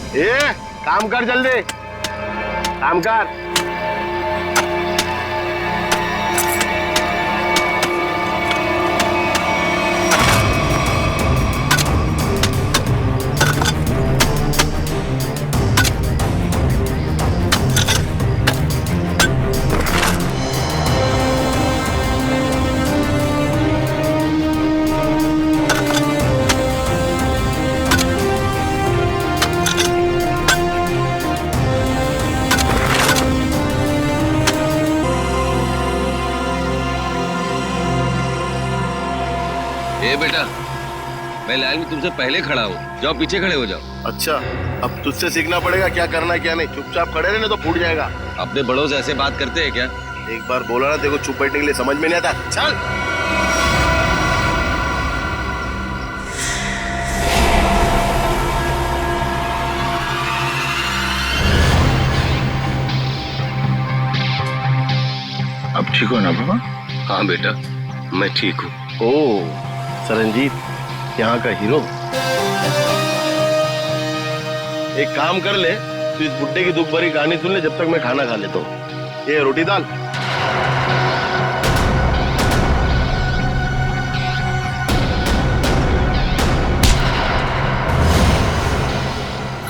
ए, काम कर जल्दी, काम कर। ए बेटा, मैं लाइन में तुमसे पहले खड़ा हूँ, जाओ पीछे खड़े हो जाओ। अच्छा, अब तुझसे सीखना पड़ेगा क्या करना है क्या नहीं। चुपचाप खड़े रहने तो फूट जाएगा। अपने बड़ों से ऐसे बात करते हैं क्या? एक बार बोला ना, देखो चुप बैठने के लिए समझ में नहीं आता। चल। अब ठीक हो ना बाबा? हाँ बेटा, मैं ठीक हूँ। ओ सरंजीत, यहाँ का हीरो। एक काम कर ले, तू इस बुड्ढे की दुख भरी कहानी सुन ले जब तक मैं खाना खा लेता हूँ। ये रोटी दाल।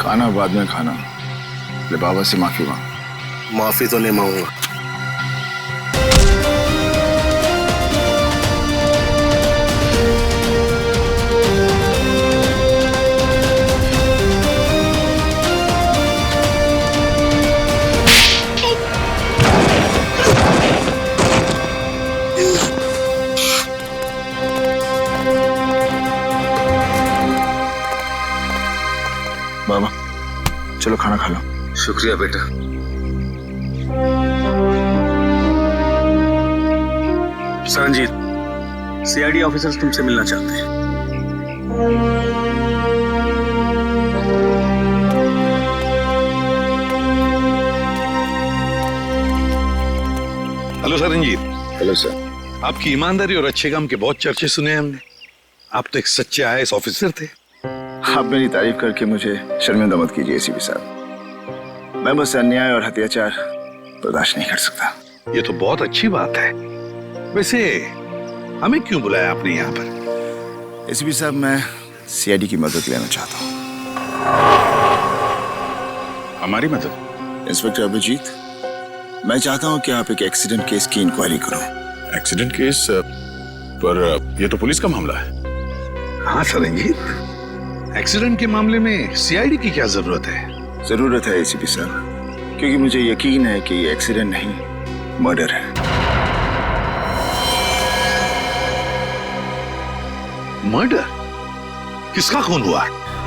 खाना बाद में खाना। ले बाबा से माफी मांग। माफी तो नहीं मांगूंगा। बाबा चलो खाना खा लो। शुक्रिया बेटा। सरंजीत, सीआईडी ऑफिसर्स तुमसे मिलना चाहते हैं। हेलो सरंजीत। Hello sir. आपकी ईमानदारी और अच्छे काम के बहुत चर्चे सुने हैं हमने। आप तो एक सच्चे आईएएस ऑफिसर थे। आप मेरी तारीफ करके मुझे शर्मिंदा मत कीजिए एसीपी साहब। मैं बस अन्याय और अत्याचार बर्दाश्त नहीं कर सकता। ये तो बहुत अच्छी बात है। वैसे हमें क्यों बुलाया आपने यहाँ पर? एसीपी साहब, मैं सीआईडी की मदद लेना चाहता हूँ। हमारी मदद? इंस्पेक्टर अभिजीत, मैं चाहता हूँ कि आप एक एक्सीडेंट केस की इंक्वायरी करो। Accident case? पर यह तो पुलिस का मामला है। हाँ सरंजीत, एक्सीडेंट के मामले में सीआईडी की क्या जरूरत है? जरूरत है एसीपी साहब, क्योंकि मुझे यकीन है कि ये एक्सीडेंट नहीं, मर्डर है। मर्डर? किसका खून हुआ?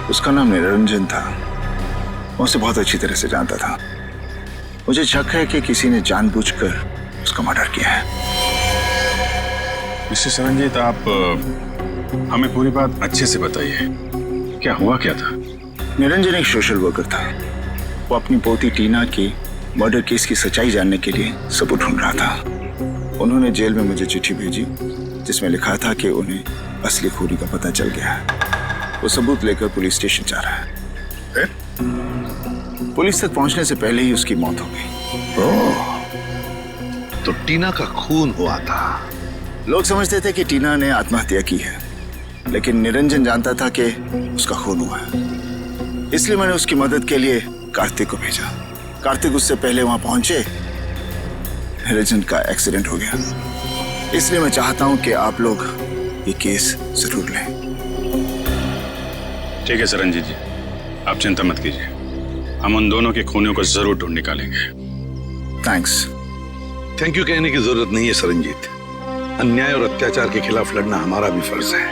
उसका नाम निरंजन था। मैं उसे बहुत अच्छी तरह से जानता था। मुझे शक है कि किसी ने जानबूझकर उसका मर्डर किया है। मिस्टर सरंजीत, आप हमें पूरी बात अच्छे से बताइए। क्या हुआ क्या था? निरंजन एक सोशल वर्कर था। वो अपनी पोती टीना की मर्डर केस की सच्चाई जानने के लिए सबूत ढूंढ रहा था। उन्होंने जेल में मुझे चिट्ठी भेजी जिसमें लिखा था कि उन्हें असली खूनी का पता चल गया है। वो सबूत लेकर पुलिस स्टेशन जा रहा है। पुलिस तक पहुंचने से पहले ही उसकी मौत हो गई। ओह, तो टीना का खून हुआ था। लोग समझते थे कि टीना ने आत्महत्या की है, लेकिन निरंजन जानता था कि उसका खून हुआ है। इसलिए मैंने उसकी मदद के लिए कार्तिक को भेजा। कार्तिक उससे पहले वहां पहुंचे, निरंजन का एक्सीडेंट हो गया। इसलिए मैं चाहता हूं कि आप लोग ये केस जरूर लें। ठीक है सरंजीत जी, आप चिंता मत कीजिए। हम उन दोनों के खूनियों को जरूर ढूंढ निकालेंगे। थैंक्स। थैंक यू कहने की जरूरत नहीं है सरंजीत। अन्याय और अत्याचार के खिलाफ लड़ना हमारा भी फर्ज है।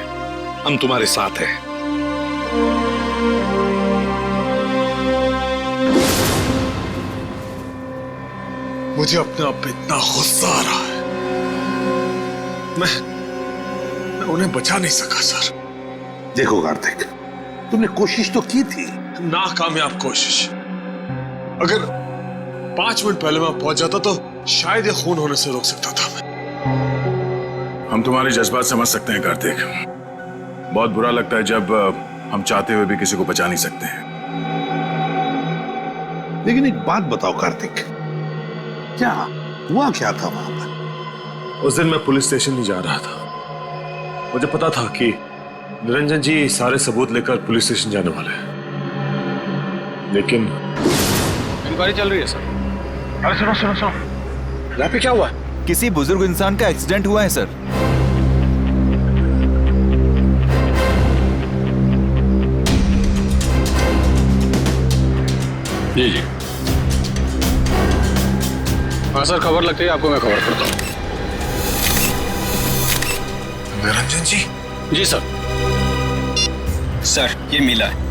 हम तुम्हारे साथ हैं। मुझे अपने आप पे इतना गुस्सा आ रहा है। मैं उन्हें बचा नहीं सका सर। देखो कार्तिक, तुमने कोशिश तो की थी। नाकामयाब कोशिश। अगर 5 मिनट पहले मैं पहुंच जाता तो शायद ये खून होने से रोक सकता था मैं। हम तुम्हारे जज्बात समझ सकते हैं कार्तिक। बहुत बुरा लगता है जब हम चाहते हुए भी किसी को बचा नहीं सकते हैं। लेकिन एक बात बताओ कार्तिक, क्या हुआ क्या था वहां पर? उस दिन मैं पुलिस स्टेशन नहीं जा रहा था। मुझे पता था कि निरंजन जी सारे सबूत लेकर पुलिस स्टेशन जाने वाले हैं, लेकिन इंक्वायरी चल रही है सर। अरे सुनो सुनो सुनो, यहाँ पे क्या हुआ? किसी बुजुर्ग इंसान का एक्सीडेंट हुआ है सर। जी जी हाँ सर, खबर लगती है आपको मैं खबर करता हूँ। निरंजन जी? जी सर। सर ये मिला है।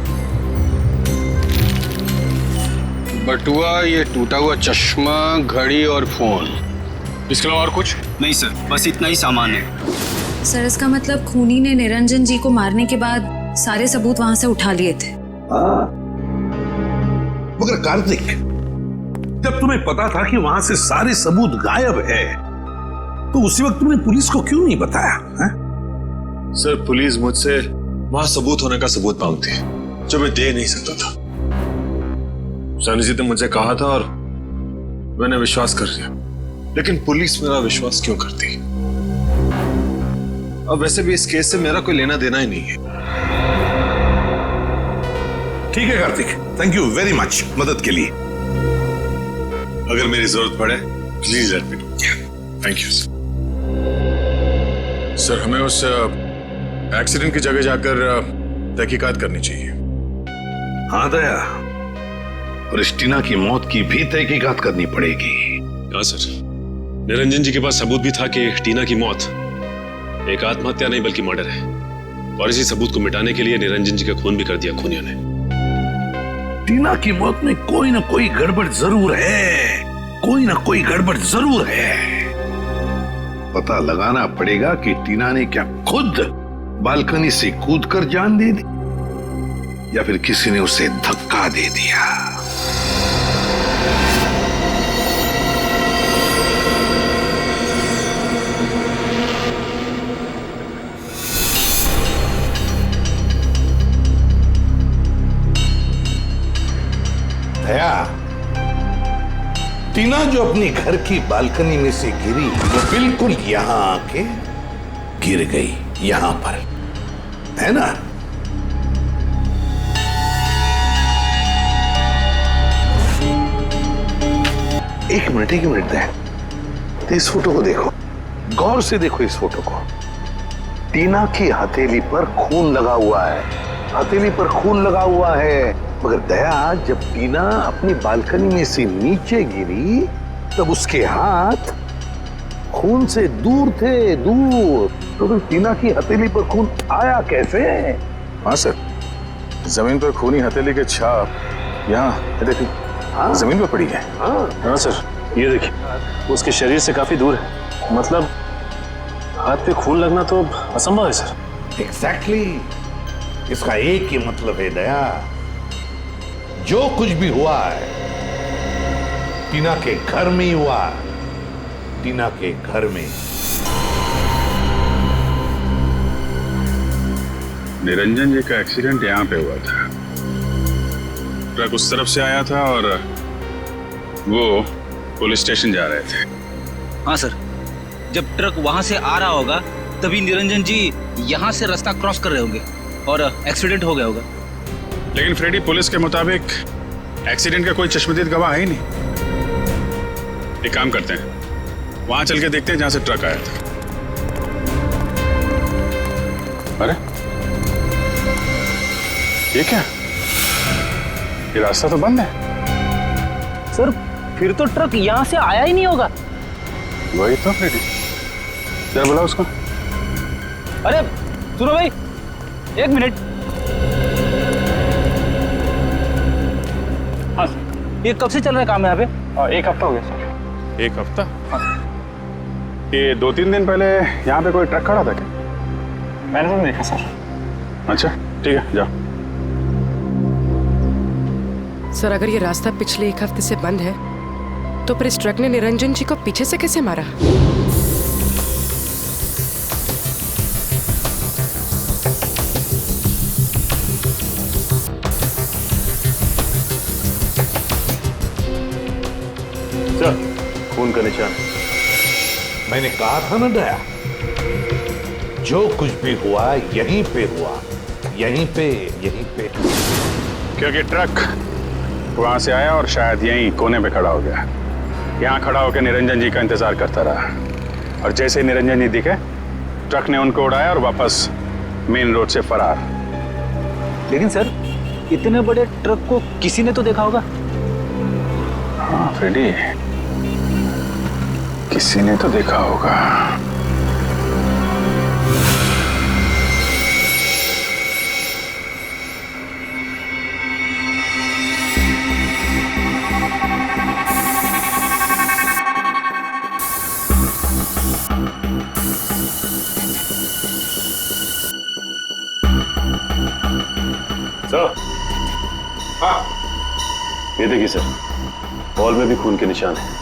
बटुआ, ये टूटा हुआ चश्मा, घड़ी और फोन, इसके अलावा और कुछ नहीं सर, बस इतना ही सामान है। सर इसका मतलब खूनी ने निरंजन जी को मारने के बाद सारे सबूत वहां से उठा लिए थे। मगर कार्तिक, जब तुम्हें पता था कि वहां से सारे सबूत गायब है, तो उसी वक्त तुमने पुलिस को क्यों नहीं बताया है? सर पुलिस मुझसे वहां सबूत होने का सबूत मांगती है जो मैं दे नहीं सकता था। सनी जी ने मुझे कहा था और मैंने विश्वास कर लिया, लेकिन पुलिस मेरा विश्वास क्यों करती? अब वैसे भी इस केस से मेरा कोई लेना देना ही नहीं है। ठीक है Kartik, thank you very much मदद के लिए। अगर मेरी जरूरत पड़े please let me know. Thank you sir. हमें उस एक्सीडेंट की जगह जाकर तहकीकात करनी चाहिए। हाँ दया, और इस टीना की मौत की भी तहकीकात करनी पड़ेगी। हाँ सर, निरंजन जी के पास सबूत भी था कि टीना की मौत एक आत्महत्या नहीं बल्कि मर्डर है, और इसी सबूत को मिटाने के लिए निरंजन जी का खून भी कर दिया खूनियों ने। टीना की मौत में कोई ना कोई गड़बड़ जरूर है, कोई ना कोई गड़बड़ जरूर है। पता लगाना पड़ेगा कि टीना ने क्या खुद बालकनी से कूदकर जान दे दी, या फिर किसी ने उसे धक्का दे दिया। दया, टीना जो अपनी घर की बालकनी में से गिरी, वो बिल्कुल यहां आके गिर गई, यहां पर, है ना? एक मिनट दया, तो इस फोटो को देखो, गौर से देखो इस फोटो को। टीना की हथेली पर खून लगा हुआ है, हथेली पर खून लगा हुआ है। मगर दया, जब टीना अपनी बालकनी में से नीचे गिरी तब उसके हाथ खून से दूर थे, दूर। तो फिर टीना की हथेली पर खून आया कैसे? हाँ सर, जमीन पर खूनी हथेली के छाप यहाँ देखिए, हाँ? जमीन पर पड़ी है। हाँ सर, ये देखिए, उसके शरीर से काफी दूर है, मतलब हाथ पे खून लगना तो असंभव है सर। एग्जैक्टली, इसका एक ही मतलब है दया, जो कुछ भी हुआ है टीना के घर में ही हुआ, टीना के घर में। निरंजन जी का एक्सीडेंट यहाँ पे हुआ था। ट्रक उस तरफ से आया था और वो पुलिस स्टेशन जा रहे थे। हाँ सर, जब ट्रक वहां से आ रहा होगा तभी निरंजन जी यहाँ से रास्ता क्रॉस कर रहे होंगे और एक्सीडेंट हो गया होगा। लेकिन फ्रेडी, पुलिस के मुताबिक एक्सीडेंट का कोई चश्मदीद गवाह है ही नहीं। एक काम करते हैं, वहां चल के देखते हैं जहां से ट्रक आया था। अरे ये क्या, ये रास्ता तो बंद है। सर फिर तो ट्रक यहाँ से आया ही नहीं होगा। वही तो फ्रेडी, जरा बुलाओ उसको। अरे सुनो भाई, एक मिनट। हाँ ये कब से चल रहा है काम यहाँ पे? एक हफ्ता हो गया सर। एक हफ्ता? ये 2-3 दिन पहले यहाँ पे कोई ट्रक खड़ा था क्या? मैंने तो नहीं देखा सर। अच्छा ठीक है, जाओ। सर अगर ये रास्ता पिछले एक हफ्ते से बंद है तो फिर इस ट्रक ने निरंजन जी को पीछे से कैसे मारा? खून का निशान है। मैंने कहा था ना दया, जो कुछ भी हुआ यहीं पे हुआ, यहीं पे। क्योंकि ट्रक वहां से आया और शायद यहीं कोने पे खड़ा हो गया। यहाँ खड़ा होकर निरंजन जी का इंतजार करता रहा, और जैसे ही निरंजन जी दिखे, ट्रक ने उनको उड़ाया और वापस मेन रोड से फरार। लेकिन सर, इतने बड़े ट्रक को किसी ने तो देखा होगा। हाँ फ्रेडी, किसी ने तो देखा होगा। सर, हाँ, ये देखिए सर, वॉल में भी खून के निशान है।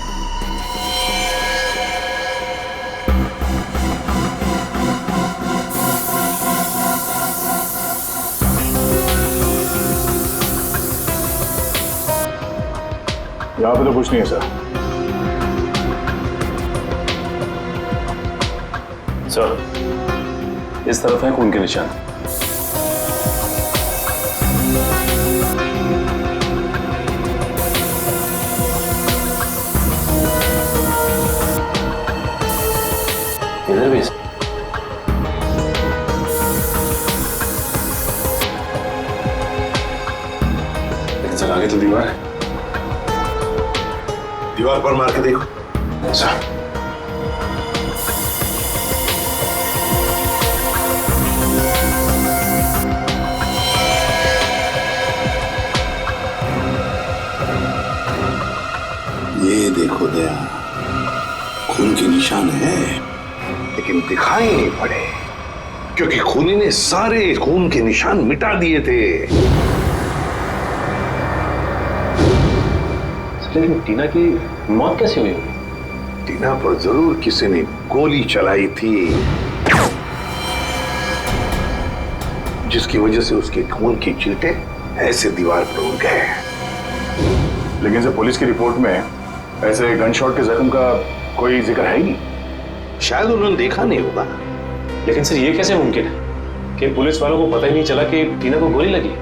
यहाँ पे तो कुछ नहीं है सर। सर, इस तरफ है खून के निशान। इधर भी। लेकिन सर, आगे तो दीवार है। दीवार पर मार के देखो। अच्छा, ये देखो दया, खून के निशान है, लेकिन दिखाई नहीं पड़े, क्योंकि खूनी ने सारे खून के निशान मिटा दिए थे। लेकिन टीना की मौत कैसे हुई होगी? टीना पर जरूर किसी ने गोली चलाई थी, जिसकी वजह से उसके खून की चींटे ऐसे दीवार पर उड़ गए। लेकिन सर, पुलिस की रिपोर्ट में ऐसे गन शॉट के जख्म का कोई जिक्र है ही नहीं। शायद उन्होंने देखा नहीं होगा। लेकिन सर, ये कैसे मुमकिन है कि पुलिस वालों को पता ही नहीं चला कि टीना को गोली लगी?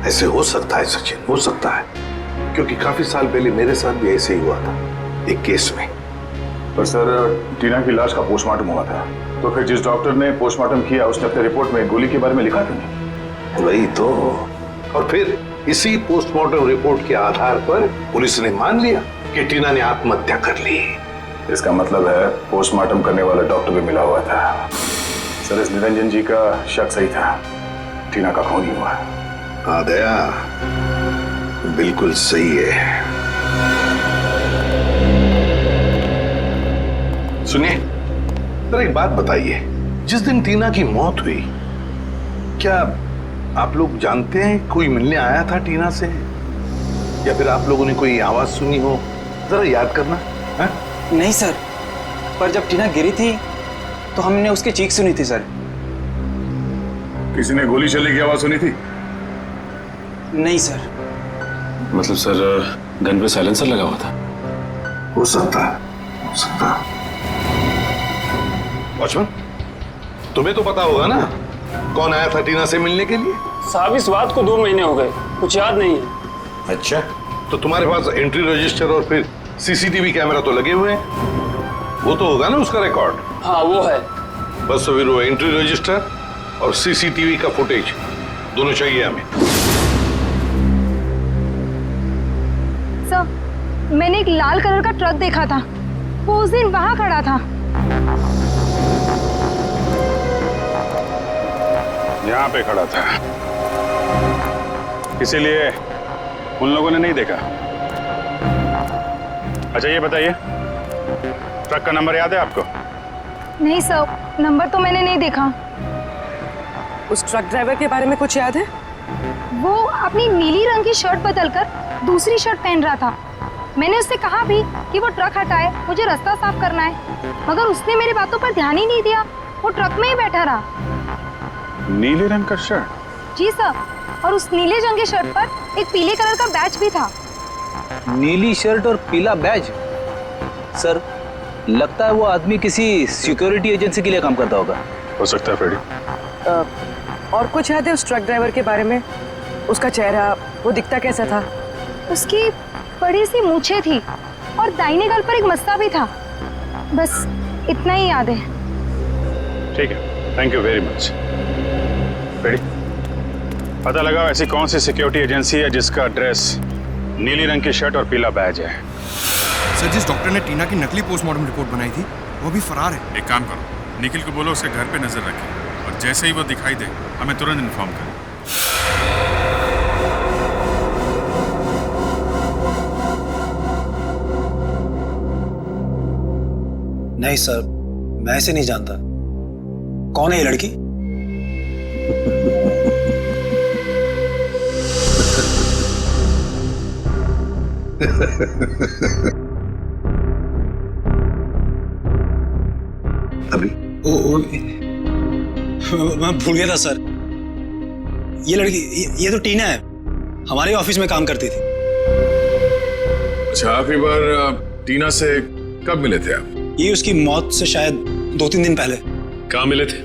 ऐसे हो सकता है सचिन, हो सकता है, क्योंकि काफी साल पहले मेरे साथ भी ऐसे ही हुआ था, एक केस में। पर सर, टीना की लाश का पोस्टमार्टम हुआ था, तो फिर जिस डॉक्टर ने पोस्टमार्टम किया उसने अपने रिपोर्ट में गोली के बारे में लिखा था नहीं? वही तो। और फिर इसी पोस्टमार्टम रिपोर्ट के आधार पर पुलिस ने मान लिया कि टीना ने आत्महत्या कर ली। इसका मतलब है पोस्टमार्टम करने वाला डॉक्टर भी मिला हुआ था। सर, इस निरंजन जी का शक सही था, टीना का खून ही हुआ। हाँ दया, बिल्कुल सही है। सुनिए, जरा एक बात बताइए, जिस दिन टीना की मौत हुई, क्या आप लोग जानते हैं कोई मिलने आया था टीना से, या फिर आप लोगों ने कोई आवाज सुनी हो? जरा याद करना। है? नहीं सर, पर जब टीना गिरी थी तो हमने उसकी चीख सुनी थी सर। किसी ने गोली चलने की आवाज सुनी थी? नहीं सर। मतलब सर, गन पे साइलेंसर लगा हुआ था। हो सकता है, हो सकता है। वॉचमैन, तुम्हें तो पता होगा ना कौन आया था टीना से मिलने के लिए? साहब, इस बात को 2 महीने हो गए, कुछ याद नहीं है। अच्छा, तो तुम्हारे पास एंट्री रजिस्टर और फिर सीसीटीवी कैमरा तो लगे हुए हैं, वो तो होगा ना उसका रिकॉर्ड? हाँ, वो है। बस तो फिर वो एंट्री रजिस्टर और सीसीटीवी का फुटेज दोनों चाहिए हमें। सर, मैंने एक लाल कलर का ट्रक देखा था, वो उस दिन वहां खड़ा था। यहाँ पे खड़ा था, इसीलिए उन लोगों ने नहीं देखा। अच्छा, ये बताइए, ट्रक का नंबर याद है आपको? नहीं सर, नंबर तो मैंने नहीं देखा। उस ट्रक ड्राइवर के बारे में कुछ याद है? वो अपनी नीली रंग की शर्ट बदलकर दूसरी शर्ट पहन रहा था। मैंने उससे कहा भी कि वो ट्रक हटाए, मुझे रास्ता साफ करना है, मगर उसने मेरी बातों पर ध्यान ही नहीं दिया, वो ट्रक में ही बैठा रहा। नीले रंग का शर्ट? जी सर, और उस नीले रंग की शर्ट पर एक पीले कलर का बैज भी था। नीली शर्ट और पीला बैज? सर, लगता है वो आदमी किसी सिक्योरिटी एजेंसी के लिए काम करता होगा। हो सकता है फ्रेडी। और कुछ याद है उस ट्रक ड्राइवर के बारे में? उसका चेहरा, वो दिखता कैसा था? उसकी बड़ी सी मूछें थी और दाहिने गाल पर एक मस्ता भी था। बस इतना ही याद है। ठीक है, thank you very much. Freddie, पता लगाओ ऐसी कौन सी सिक्योरिटी एजेंसी है जिसका ड्रेस नीली रंग की शर्ट और पीला बैज है। सर, जिस डॉक्टर ने टीना की नकली पोस्टमार्टम रिपोर्ट बनाई थी वो भी फरार है। एक काम करो, निखिल को बोलो उसके घर पे नजर रखे और जैसे ही वो दिखाई दे हमें तुरंत इन्फॉर्म करें। नहीं सर, मैं इसे नहीं जानता। कौन है ये लड़की? अभी मैं भूल गया था सर। ये लड़की, ये तो टीना है, हमारे ऑफिस में काम करती थी। अच्छा, आखिरी बार टीना से कब मिले थे आप? ये उसकी मौत से शायद 2-3 दिन पहले। कहाँ मिले थे?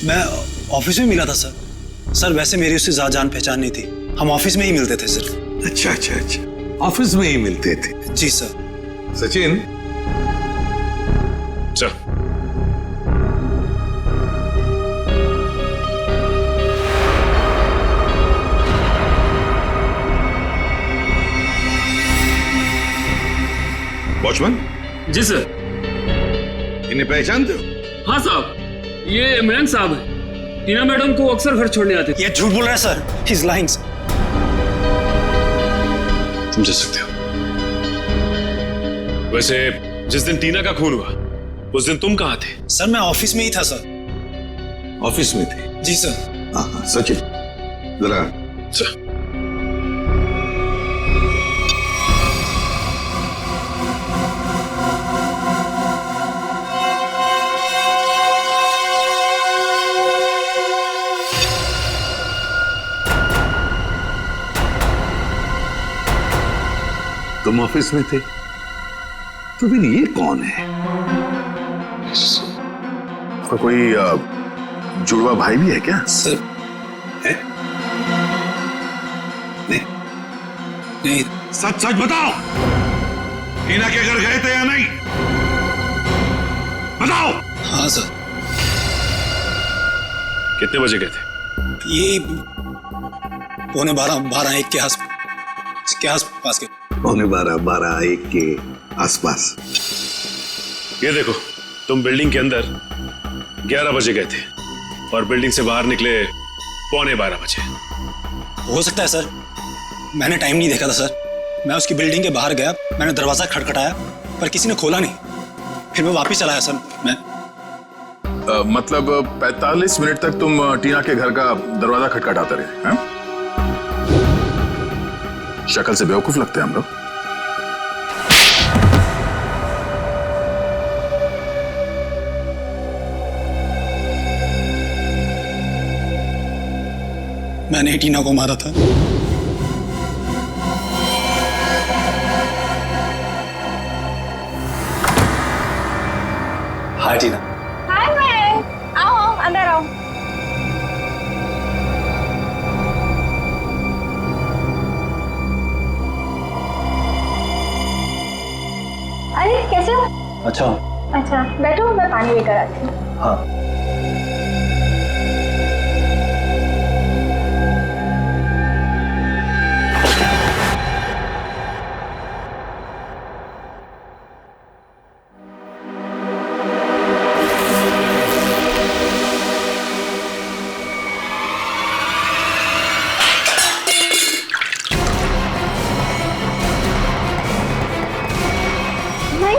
मैं ऑफिस में मिला था सर। सर, वैसे मेरी उससे ज्यादा जान पहचान नहीं थी, हम ऑफिस में ही मिलते थे सिर्फ। अच्छा अच्छा अच्छा, ऑफिस में ही मिलते थे। जी सर। सचिन, चल। वॉचमैन। जी सर। इन्हें पहचानते हो? हाँ साहब, ये इमरान साहब है। टीना मैडम को अक्सर घर छोड़ने आते थे। ये झूठ बोल रहा है सर, ही इज लाइंग। समझ सकते हो। वैसे जिस दिन टीना का खून हुआ उस दिन तुम कहाँ थे? सर, मैं ऑफिस में ही था सर। ऑफिस में थे? जी सर। हाँ, सचिन जरा। तुम ऑफिस में थे तो फिर ये कौन है? उसका कोई जुड़वा भाई भी है क्या? सर, है? नहीं। सच सच बताओ, टीना के घर गए थे या नहीं? बताओ। हाँ सर। कितने बजे गए थे? ये 12:15-1 के आसपास के। 12:15-1 के आसपास। ये देखो, तुम बिल्डिंग के अंदर 11 बजे गए थे और बिल्डिंग से बाहर निकले 11:15 बजे। हो सकता है सर, मैंने टाइम नहीं देखा था सर। मैं उसकी बिल्डिंग के बाहर गया, मैंने दरवाजा खटखटाया पर किसी ने खोला नहीं। फिर मैं वापस चला आया सर। मैं मतलब 45 मिनट तक तुम टीना के घर का दरवाजा खटखटाते रहे हैं? शक्ल से बेवकूफ लगते हैं हम लोग। मैंने टीना को मारा था। हाय टीना। हाय मैं, आओ अंदर आओ। अरे कैसे हो? अच्छा। अच्छा बैठो, मैं पानी लेकर आती हूँ। हाँ।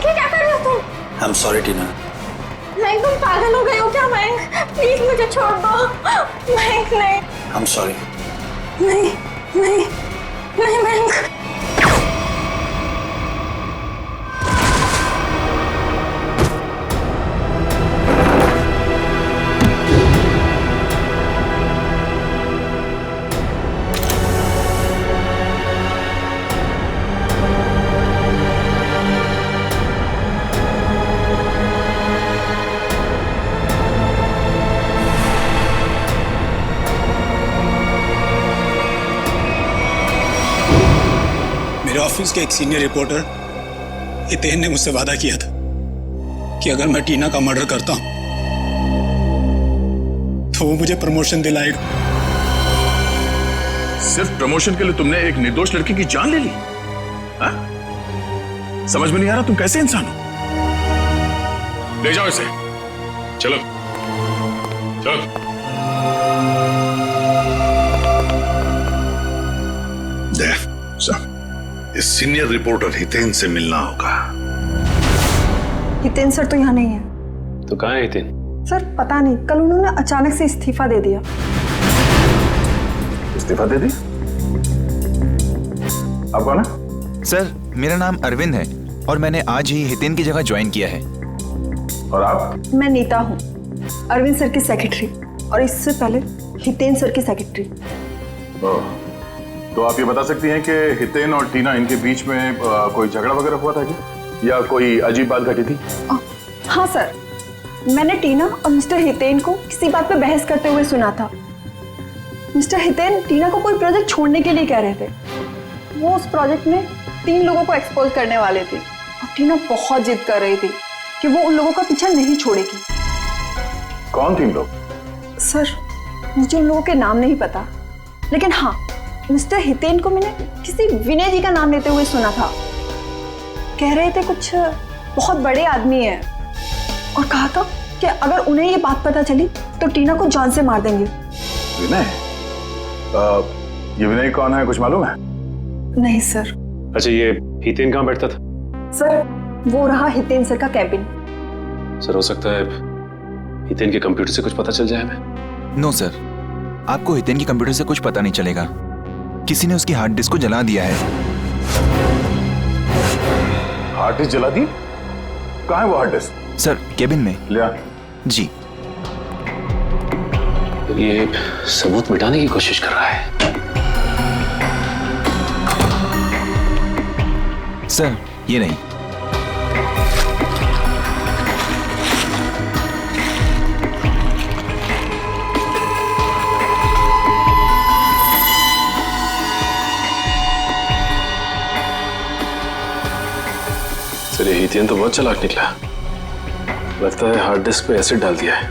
क्या कर रहे हो तुम? I'm sorry टीना। मयंक, तुम पागल हो गए हो क्या? मयंक प्लीज मुझे छोड़ दो। मयंक नहीं। I'm sorry। नहीं नहीं नहीं मयंक। ऑफिस के एक सीनियर रिपोर्टर हितेन ने मुझसे वादा किया था कि अगर मैं टीना का मर्डर करता हूं तो वो मुझे प्रमोशन दिलाएगा। सिर्फ प्रमोशन के लिए तुमने एक निर्दोष लड़की की जान ले ली? हा? समझ में नहीं आ रहा तुम कैसे इंसान हो। ले जाओ इसे। चलो चलो। इस सीनियर रिपोर्टर हितेन से मिलना होगा। हितेन सर तो यहाँ नहीं है। तो कहाँ है हितेन? सर पता नहीं, कल उन्होंने अचानक से इस्तीफा दे दिया। इस्तीफा दे दी? आप कौन है? सर मेरा नाम अरविंद है और मैंने आज ही हितेन की जगह ज्वाइन किया है। और आप? मैं नीता हूँ, अरविंद सर की सेक्रेटरी, और इससे पहले हितेन सर की सेक्रेटरी। तो आप ये बता सकती हैं कि हितेन और टीना इनके बीच में कोई झगड़ा वगैरह हुआ था क्या, या कोई अजीब बात घटी थी? हाँ सर, मैंने टीना और मिस्टर हितेन को किसी बात पे बहस करते हुए सुना था। मिस्टर हितेन टीना को कोई प्रोजेक्ट छोड़ने के लिए कह रहे थे। वो उस प्रोजेक्ट में 3 लोगों को एक्सपोज करने वाले थे और टीना बहुत जिद कर रही थी कि वो उन लोगों का पीछा नहीं छोड़ेगी। कौन 3 लोग? सर मुझे उन लोगों के नाम नहीं पता, लेकिन हाँ, मिस्टर हितेन को मैंने किसी विनय जी का नाम लेते हुए सुना था। कह रहे थे कुछ बहुत बड़े आदमी हैं और कहा था कि अगर उन्हें ये बात पता चली तो टीना को जान से मार देंगे। विनय? ये विनय कौन है, कुछ मालूम है? नहीं सर। अच्छा, ये हितेन कहाँ बैठता था? सर वो रहा हितेन सर का कैबिन। सर हो सकता है हितेन के कंप्यूटर से कुछ पता चल जाए हमें। नो सर, आपको हितेन के कंप्यूटर से कुछ पता नहीं चलेगा। किसी ने उसकी हार्ड डिस्क को जला दिया है। हार्ड डिस्क जला दी? कहाँ है वो हार्ड डिस्क? सर केबिन में। लिया जी। ये सबूत मिटाने की कोशिश कर रहा है। सर ये नहीं। सर ये हितेन तो बहुत चालाक निकला। लगता है हार्ड डिस्क पे एसिड डाल दिया है,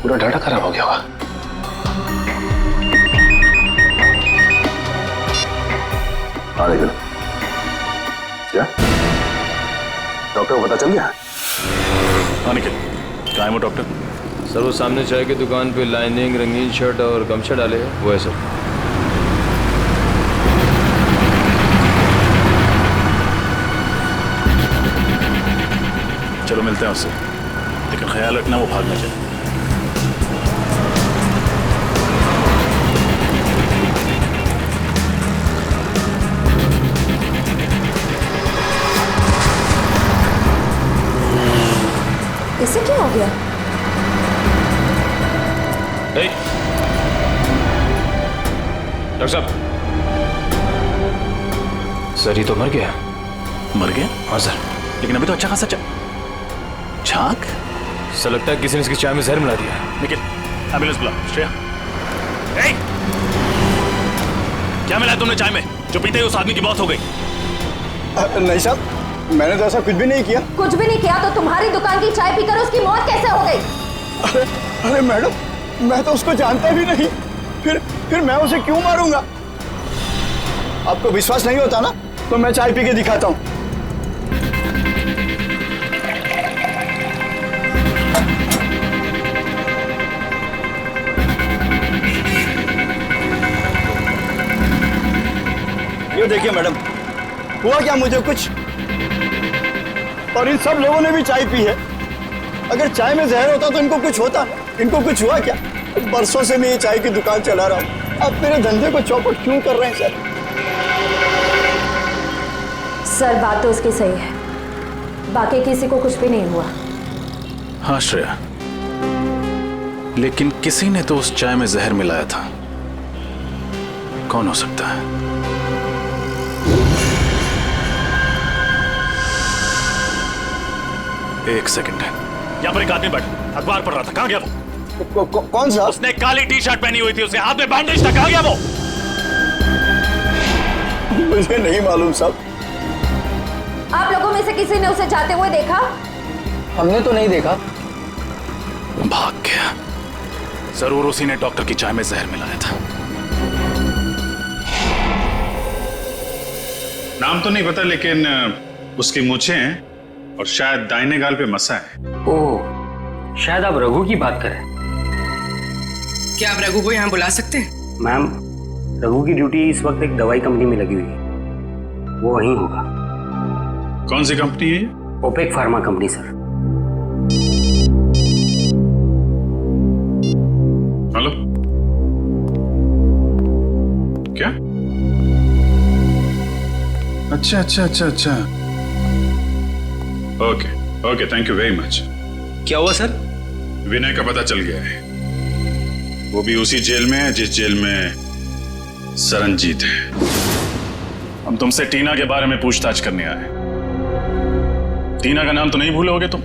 पूरा डाटा खराब हो गया होगा। निकल। क्या डॉक्टर को पता चल गया? हाँ निकल। कहाँ है वो डॉक्टर? सर वो सामने चाय की दुकान पे लाइनिंग, रंगीन शर्ट और गमछा डाले हैं, वो है सर। चलो मिलते हैं उससे, लेकिन ख्याल रखना वो भाग ना जाए। इसे क्या हो गया? डॉक्टर साहब, सर ये तो मर गया। मर गया? हाँ सर। लेकिन अभी तो अच्छा खासा छाक। सर लगता है किसी ने इसकी चाय में जहर मिला दिया। निकल, एम्बुलेंस बुला। श्रेया, क्या मिला तुमने चाय में जो पीते ही उस आदमी की मौत हो गई? नहीं साहब, मैंने तो ऐसा कुछ भी नहीं किया। कुछ भी नहीं किया तो तुम्हारी दुकान की चाय पीकर उसकी मौत कैसे हो गई? अरे मैडम, मैं तो उसको जानता भी नहीं, फिर मैं उसे क्यों मारूंगा? आपको विश्वास नहीं होता ना, तो मैं चाय पी के दिखाता हूँ। ये देखिए मैडम, हुआ क्या मुझे कुछ, और इन सब लोगों ने भी चाय पी है। अगर चाय में जहर होता तो इनको कुछ होता, इनको कुछ हुआ क्या? बरसों से मैं ये चाय की दुकान चला रहा हूँ, अब मेरे धंधे को चौपट क्यों कर रहे हैं सर? सर बात तो उसकी सही है, बाकी किसी को कुछ भी नहीं हुआ। हाँ श्रेया, लेकिन किसी ने तो उस चाय में जहर मिलाया था। कौन हो सकता है? एक सेकंड है, यहाँ पर एक आदमी बैठा अखबार पढ़ रहा था, कहाँ गया वो? कौन सा? उसने काली टी शर्ट पहनी हुई थी, उसके हाथ में बैंडेज था, कहाँ गया वो? मुझे नहीं मालूम साहब, आप लोगों में से किसी ने उसे जाते हुए देखा? हमने तो नहीं देखा। भाग गया। जरूर उसी ने डॉक्टर की चाय में जहर मिलाया था। नाम तो नहीं पता, लेकिन उसकी मूछें हैं और शायद दाहिने गाल पे मसा है। ओह, शायद आप रघु की बात करें। क्या आप रघु को यहाँ बुला सकते हैं? मैम, रघु की ड्यूटी इस वक्त एक दवाई कंपनी में लगी हुई है, वो वहीं होगा। कौन सी कंपनी है? ओपेक फार्मा कंपनी सर। हेलो, क्या? अच्छा अच्छा अच्छा अच्छा, okay okay, thank you very much. क्या हुआ सर? विनय का पता चल गया है। वो भी उसी जेल में है जिस जेल में सरनजीत है। हम तुमसे टीना के बारे में पूछताछ करने आए। टीना का नाम तो नहीं भूलोगे तुम?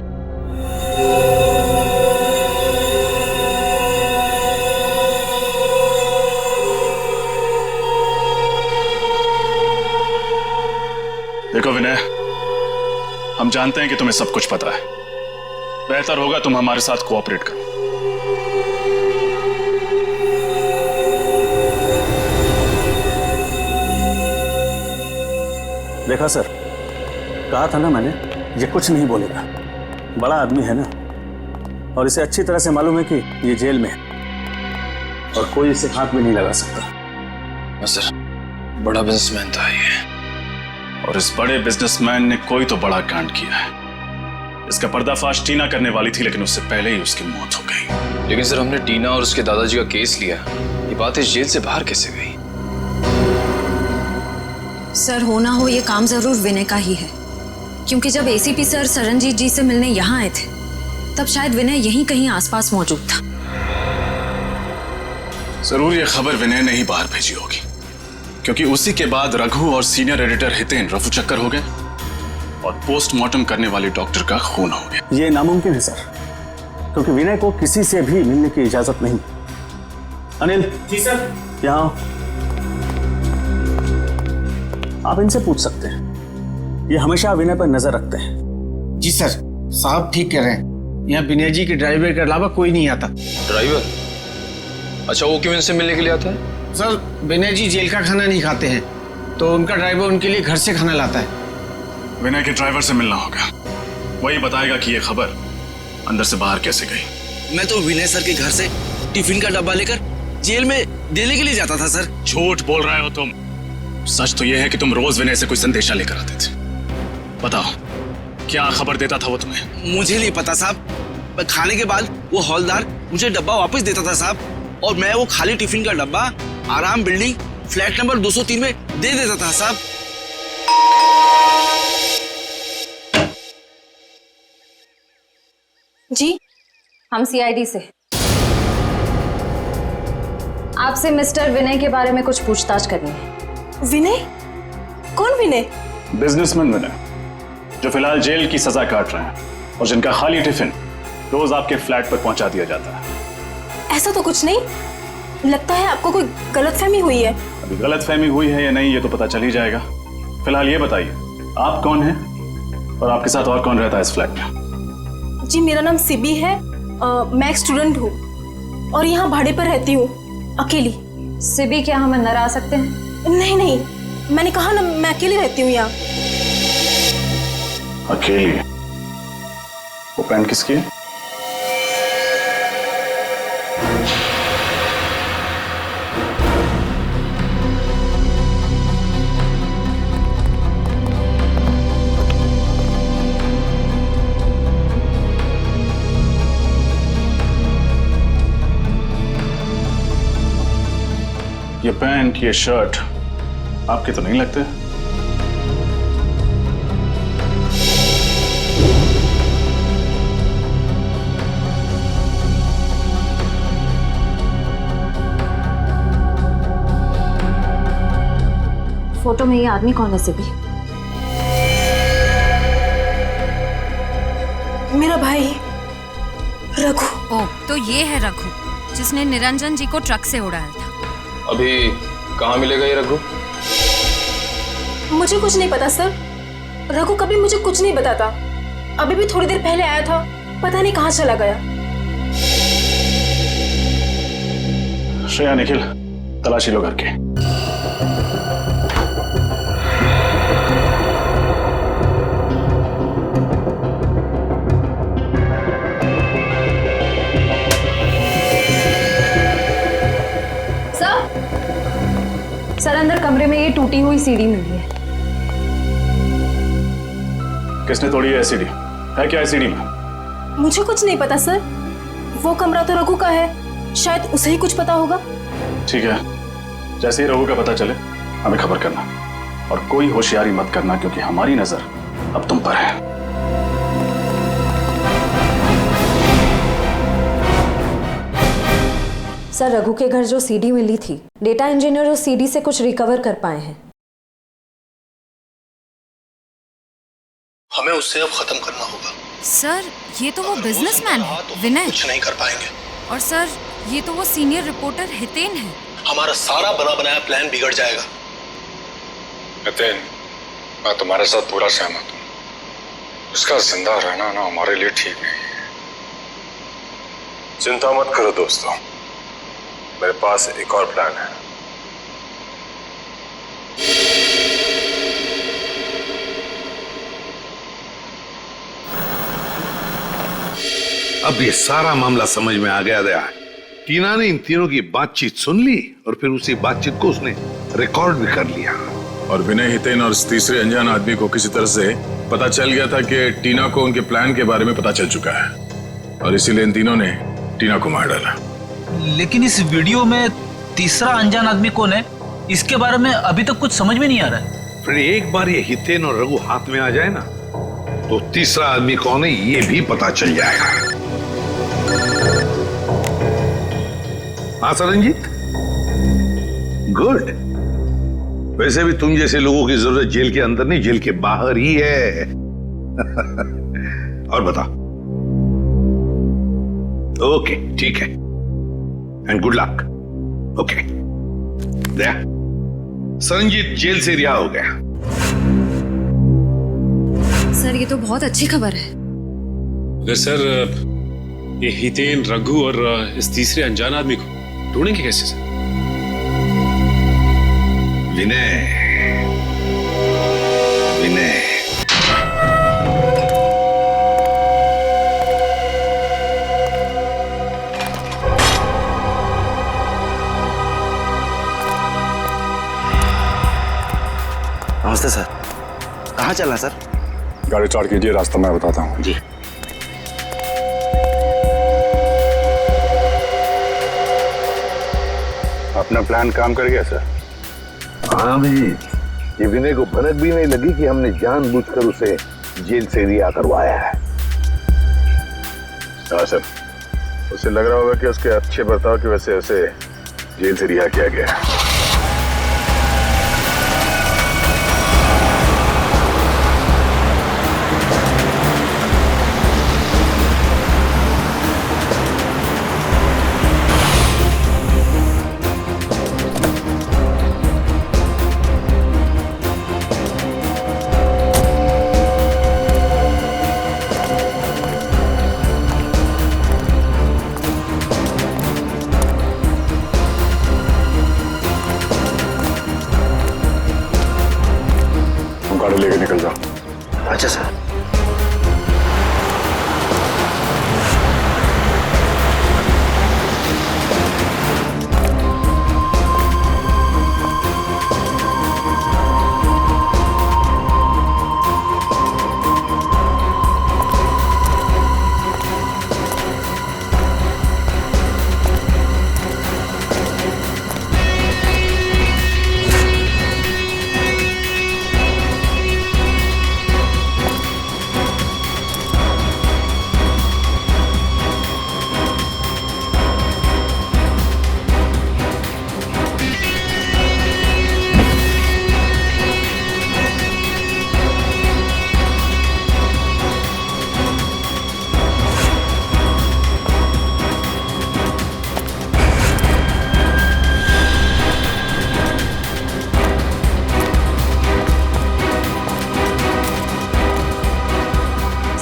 देखो विनय, हम जानते हैं कि तुम्हें सब कुछ पता है। बेहतर होगा तुम हमारे साथ कोऑपरेट करो। देखा सर, कहा था ना मैंने, ये कुछ नहीं बोलेगा। बड़ा आदमी है ना, और इसे अच्छी तरह से मालूम है कि ये जेल में है और कोई इसे हाथ में नहीं लगा सकता। सर, बड़ा बिजनेसमैन था ये, और इस बड़े बिजनेसमैन ने कोई तो बड़ा कांड किया है। इसका पर्दाफाश टीना करने वाली थी, लेकिन उससे पहले ही उसकी मौत हो गई। लेकिन सर, हमने टीना और उसके दादाजी का केस लिया। ये बात इस जेल से बाहर कैसे गई? सर, हो ना हो ये काम जरूर विनय का ही है, क्योंकि जब एसीपी सर सरनजीत जी से मिलने यहाँ आए थे तब शायद विनय यहीं कहीं आसपास मौजूद था। जरूर ये खबर विनय ने ही बाहर भेजी होगी, क्योंकि उसी के बाद रघु और सीनियर एडिटर हितेन रफू चक्कर हो गए और पोस्टमार्टम करने वाले डॉक्टर का खून हो गया। ये नामुमकिन है सर, क्योंकि विनय को किसी से भी मिलने की इजाजत नहीं। अनिल जी सर, यहाँ आप इनसे पूछ सकते हैं, ये हमेशा विनय पर नजर रखते हैं। जी सर, साहब ठीक कह रहे हैं, यहाँ विनय जी के ड्राइवर के अलावा कोई नहीं आता। ड्राइवर? अच्छा, वो क्यों इनसे मिलने के लिए आता है? सर, विनय जी जेल का खाना नहीं खाते हैं, तो उनका ड्राइवर उनके लिए घर से खाना लाता है। विनय के ड्राइवर से मिलना होगा, वही बताएगा कि ये खबर अंदर से बाहर कैसे गई। मैं तो विनय सर के घर से टिफिन का डब्बा लेकर जेल में देने के लिए जाता था सर। झूठ बोल रहे हो तुम। सच तो यह है कि तुम रोज विनय से कोई संदेशा लेकर आते थे। बताओ, क्या खबर देता था वो तुम्हें? मुझे नहीं पता साहब, खाने के बाद वो हौलदार मुझे डब्बा वापस देता था साहब, और मैं वो खाली टिफिन का डब्बा आराम बिल्डिंग फ्लैट नंबर 203 में दे देता था साहब। जी, हम सीआईडी से। आपसे मिस्टर विनय के बारे में कुछ पूछताछ करनी है। विनय? कौन विनय? बिजनेसमैन विनय, जो फिलहाल जेल की सजा काट रहे हैं और जिनका खाली टिफिन रोज आपके फ्लैट पर पहुंचा दिया जाता है। ऐसा तो कुछ नहीं, लगता है आपको कोई गलतफहमी हुई है। अभी गलतफहमी हुई है या नहीं ये तो पता चल ही जाएगा। फिलहाल ये बताइए, आप कौन हैं और आपके साथ और कौन रहता है इस फ्लैट में? जी, मेरा नाम सिबी है, मैं एक स्टूडेंट हूँ और यहाँ भाड़े पर रहती हूँ, अकेली। सिबी, क्या हम अंदर आ सकते हैं? नहीं नहीं, मैंने कहा ना, मैं अकेली रहती हूँ यहाँ। अकेली? वो पेन किसकी है? ये पैंट, ये शर्ट आपके तो नहीं लगते? फोटो में ये आदमी कौन है सिबी? मेरा भाई रघु। ओ, तो ये है रघु जिसने निरंजन जी को ट्रक से उड़ाया था। अभी कहाँ मिलेगा ये रघु? मुझे कुछ नहीं पता सर, रघु कभी मुझे कुछ नहीं बताता। अभी भी थोड़ी देर पहले आया था, पता नहीं कहाँ चला गया। श्रेया, निखिल, तलाशी लो करके। सर अंदर कमरे में ये टूटी हुई सीढ़ी मिली है। किसने तोड़ी है एसीडी? है क्या एसीडी में? मुझे कुछ नहीं पता सर, वो कमरा तो रघु का है, शायद उसे ही कुछ पता होगा। ठीक है, जैसे ही रघु का पता चले हमें खबर करना, और कोई होशियारी मत करना क्योंकि हमारी नजर अब तुम पर है। सर रघु के घर जो सीडी मिली थी, डेटा इंजीनियर उस सीडी से कुछ रिकवर कर पाए हैं। हमें उससे अब खत्म करना होगा। सर ये तो वो बिजनेसमैन है विनय। कुछ नहीं कर पाएंगे। और सर ये तो वो सीनियर रिपोर्टर हितेन है। हमारा सारा बना बनाया प्लान बिगड़ जाएगा। नितिन, मैं तुम्हारे साथ पूरा सहमत हूँ। उसका जिंदा रहना ना हमारे लिए ठीक नहीं है। चिंता मत करो दोस्तों, मेरे पास एक और प्लान है। अब ये सारा मामला समझ में आ गया दया। टीना ने इन तीनों की बातचीत सुन ली और फिर उसी बातचीत को उसने रिकॉर्ड भी कर लिया। और विनय, हितेन और इस तीसरे अनजान आदमी को किसी तरह से पता चल गया था कि टीना को उनके प्लान के बारे में पता चल चुका है, और इसीलिए इन तीनों ने टीना को मार डाला। लेकिन इस वीडियो में तीसरा अनजान आदमी कौन है, इसके बारे में अभी तक कुछ समझ में नहीं आ रहा है। फिर एक बार ये हितेन और रघु हाथ में आ जाए ना, तो तीसरा आदमी कौन है ये भी पता चल जाएगा। हाँ सरनजीत, गुड। वैसे भी तुम जैसे लोगों की जरूरत जेल के अंदर नहीं, जेल के बाहर ही है। और बता। ओके ठीक है, and good luck. Okay Daya, Saranjit जेल से रिहा हो गया। सर ये तो बहुत अच्छी खबर है। अगर सर ये हितेन, रघु और इस तीसरे अनजान आदमी को ढूंढेंगे कैसे सर? विनय, विनय नमस्ते सर। कहाँ चलना सर? गाड़ी स्टार्ट कीजिए, रास्ता मैं बताता हूँ। जी। अपना प्लान काम कर गया सर? हाँ भी, ये विनय को भनक भी नहीं लगी कि हमने जानबूझकर उसे जेल से रिहा करवाया है। हाँ सर, उसे लग रहा होगा कि उसके अच्छे बर्ताव की वजह से उसे जेल से रिहा किया गया।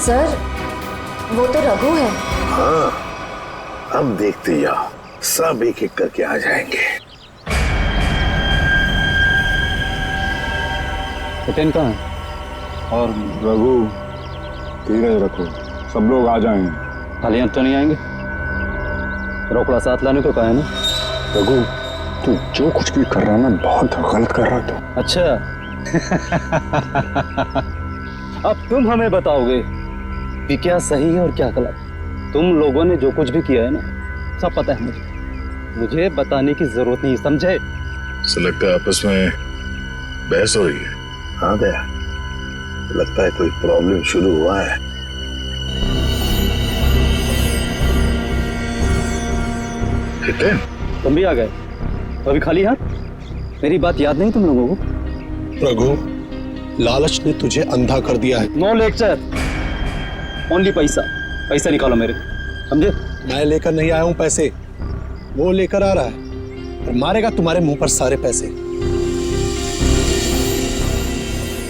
सर वो तो रघु है। हाँ, अब देखते जाओ, सब एक एक करके आ जाएंगे। हितेन कहाँ है? और रघु, धीरज रखो, सब लोग आ जाएंगे। खाली हाथ तो नहीं आएंगे। रोकड़ा साथ लाने को कहा है ना। रघु, तू जो कुछ भी कर रहा है ना, बहुत गलत कर रहा तू। अच्छा अब तुम हमें बताओगे कि क्या सही है और क्या गलत। तुम लोगों ने जो कुछ भी किया है ना, सब पता है मुझे बताने की जरूरत नहीं, समझे? ऐसा लगता है आपस में बहस हो रही है। हाँ दया, लगता है कोई प्रॉब्लम शुरू हुआ है। हितेन, तुम भी आ गए? अभी खाली हाथ? मेरी बात याद नहीं तुम लोगों को? रघु, लालच ने तुझे अंधा कर दिया है। नो लेक्चर, ओनली पैसा। पैसा निकालो मेरे, समझे? मैं लेकर नहीं आया हूं पैसे, वो लेकर आ रहा है और मारेगा तुम्हारे मुंह पर सारे पैसे।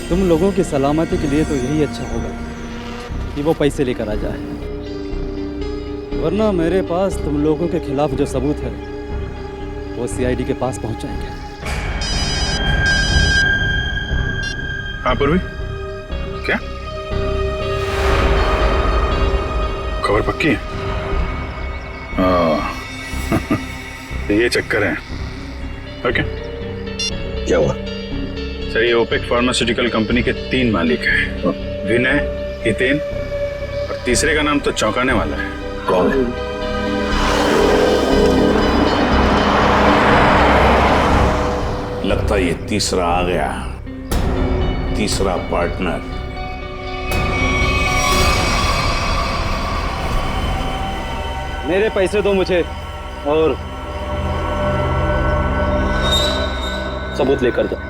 तुम लोगों की सलामती के लिए तो यही अच्छा होगा कि वो पैसे लेकर आ जाए, वरना मेरे पास तुम लोगों के खिलाफ जो सबूत है वो सीआईडी के पास पहुंचाएंगे। हाँ पूर्वी, क्या खबर पक्की है? ये चक्कर है। ओके, क्या हुआ? सर, ये ओपेक फार्मास्यूटिकल कंपनी के 3 मालिक हैं, विनय, हितेन और तीसरे का नाम तो चौंकाने वाला है। कौन है? लगता है ये तीसरा आ गया, तीसरा पार्टनर। मेरे पैसे दो मुझे और सबूत लेकर जाओ,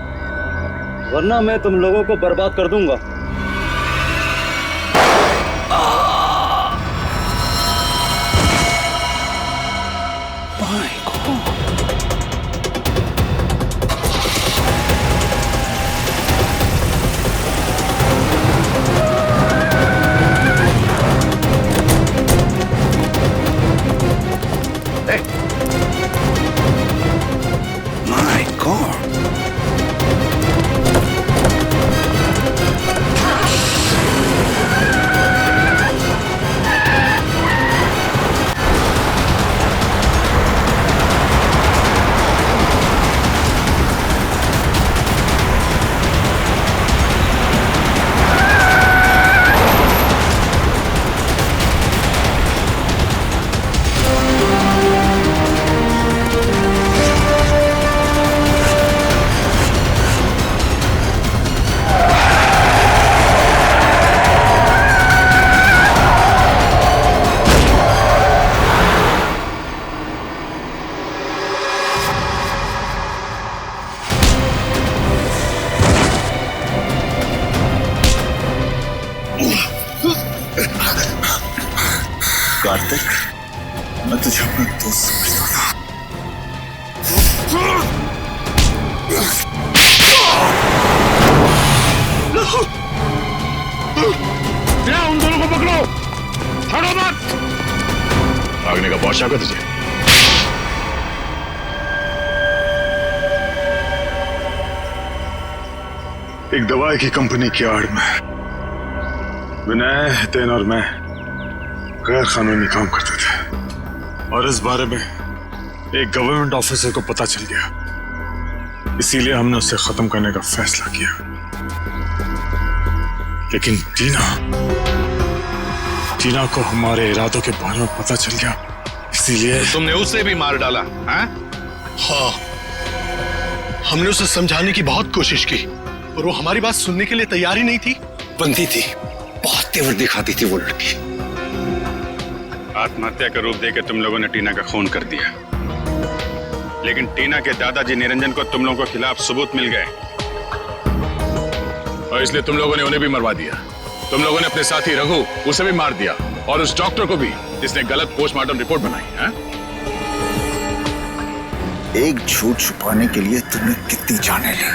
वरना मैं तुम लोगों को बर्बाद कर दूंगा। कार्तिक, मैं तुझे अपना दोस्त समझता था। उन दोनों को पकड़ो, छोड़ो मत। भागने का बहुत शौक है तुझे? एक दवाई की कंपनी की आड़ में विनय, हितेन और मैं गैर कानूनी काम करते थे और इस बारे में एक गवर्नमेंट ऑफिसर को पता चल गया, इसीलिए हमने उसे खत्म करने का फैसला किया। लेकिन टीना को हमारे इरादों के बारे में पता चल गया, इसीलिए तुमने उसे भी मार डाला? हाँ, हमने उसे समझाने की बहुत कोशिश की और वो हमारी बात सुनने के लिए तैयार ही नहीं थी। बंदी थी, बहुत तेवर दिखाती थी वो लड़की। आत्महत्या का रूप देकर तुम लोगों ने टीना का खून कर दिया, लेकिन टीना के दादाजी निरंजन को तुम लोगों के खिलाफ सबूत मिल गए और इसलिए तुम लोगों ने उन्हें भी मरवा दिया। तुम लोगों ने अपने साथी रघु, उसे भी मार दिया और उस डॉक्टर को भी जिसने गलत पोस्टमार्टम रिपोर्ट बनाई है। एक झूठ छुपाने के लिए तुमने कितनी जाने ली।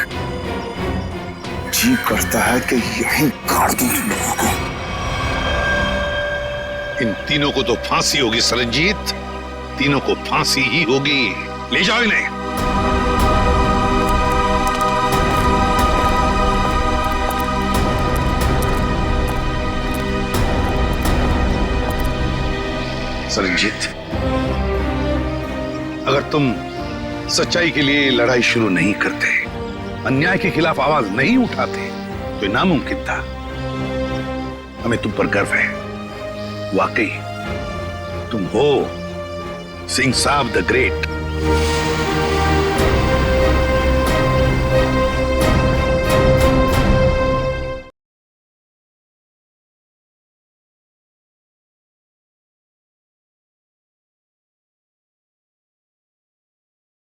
जी करता है कि यहीं काट दूं तुम लोगों को। इन तीनों को तो फांसी होगी सरनजीत, तीनों को फांसी ही होगी। ले जाओ इन्हें। सरनजीत, अगर तुम सच्चाई के लिए लड़ाई शुरू नहीं करते, अन्याय के खिलाफ आवाज नहीं उठाते, तो ये नामुमकिन था। हमें तुम पर गर्व है, वाकई तुम हो सिंह साहब द ग्रेट।